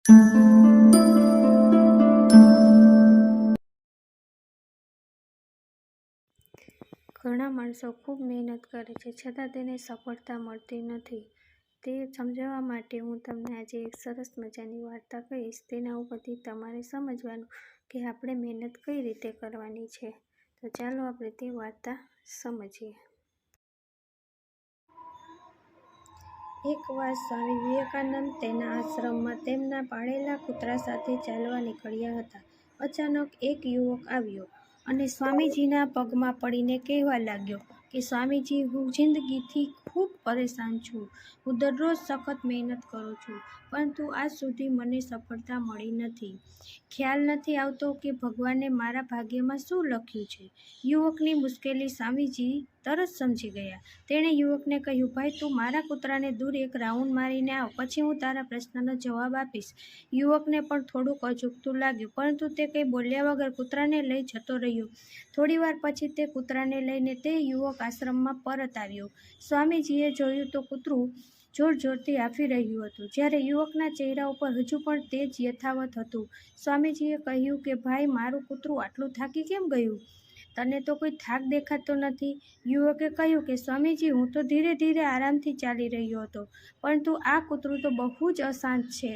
ઘણા માણસો ખૂબ મહેનત કરે છે છતાં તેને સફળતા મળતી નથી. તે સમજાવવા માટે હું તમને આજે એક સરસ મજાની વાર્તા કહીશ. તેના ઉપરથી તમારે સમજવાનું કે આપણે મહેનત કઈ રીતે કરવાની છે. તો ચાલો આપણે તે વાર્તા સમજીએ. એકવાર સ્વામી વિવેકાનંદ તેના આશ્રમમાં તેમના પાળેલા કૂતરા સાથે ચાલવા નીકળ્યા હતા. અચાનક એક યુવક આવ્યો અને સ્વામીજીના પગમાં પડીને કહેવા લાગ્યો કે સ્વામીજી, હું જિંદગીથી ખૂબ પરેશાન છું. હું દરરોજ સખત મહેનત કરું છું, પરંતુ આજ સુધી મને સફળતા મળી નથી. ખ્યાલ નથી આવતો કે ભગવાને મારા ભાગ્યમાં શું લખ્યું છે. યુવકની મુશ્કેલી સ્વામીજી તરત સમજી ગયા. તેણે યુવકને કહ્યું, ભાઈ, તું મારા કૂતરાને દૂર એક રાઉન્ડ મારીને આવ, પછી હું તારા પ્રશ્નનો જવાબ આપીશ. યુવકને પણ થોડુંક અજુગતું લાગ્યું, પરંતુ તે કંઈ બોલ્યા વગર કૂતરાને લઈ જતો રહ્યો. થોડીવાર પછી તે કૂતરાને લઈને તે યુવક આશ્રમમાં પરત આવ્યો. સ્વામીજીએ જોયું તો કૂતરું જોરજોરથી હાંફી રહ્યું હતું, જ્યારે યુવકના ચહેરા ઉપર હજુ પણ તેજ યથાવત હતું. સ્વામીજીએ કહ્યું કે ભાઈ, મારું કૂતરું આટલું થાકી કેમ ગયું? તને તો કોઈ થાક દેખાતો નથી. યુવકે કહ્યું કે સ્વામીજી, હું તો ધીરે ધીરે આરામથી ચાલી રહ્યો હતો, પરંતુ આ કૂતરું તો બહુ જ અશાંત છે.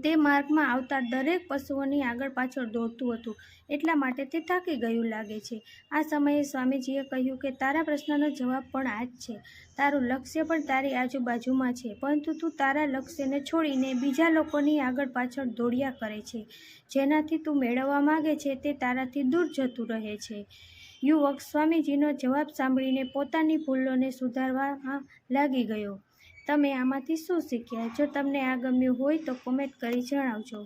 તે માર્ગમાં આવતા દરેક પશુઓની આગળ પાછળ દોડતું હતું, એટલા માટે તે થાકી ગયું લાગે છે. આ સમયે સ્વામીજીએ કહ્યું કે તારા પ્રશ્નનો જવાબ પણ આ જ છે. તારું લક્ષ્ય પણ તારી આજુબાજુમાં છે, પરંતુ તું તારા લક્ષ્યને છોડીને બીજા લોકોની આગળ પાછળ દોડ્યા કરે છે. જેનાથી તું મેળવવા માંગે છે તે તારાથી દૂર જતું રહે છે. યુવક સ્વામીજીનો જવાબ સાંભળીને પોતાની ભૂલોને સુધારવામાં લાગી ગયો. તમે આમાંથી શું શીખ્યા? જો તમને આ ગમ્યું હોય તો કોમેન્ટ કરી જણાવજો.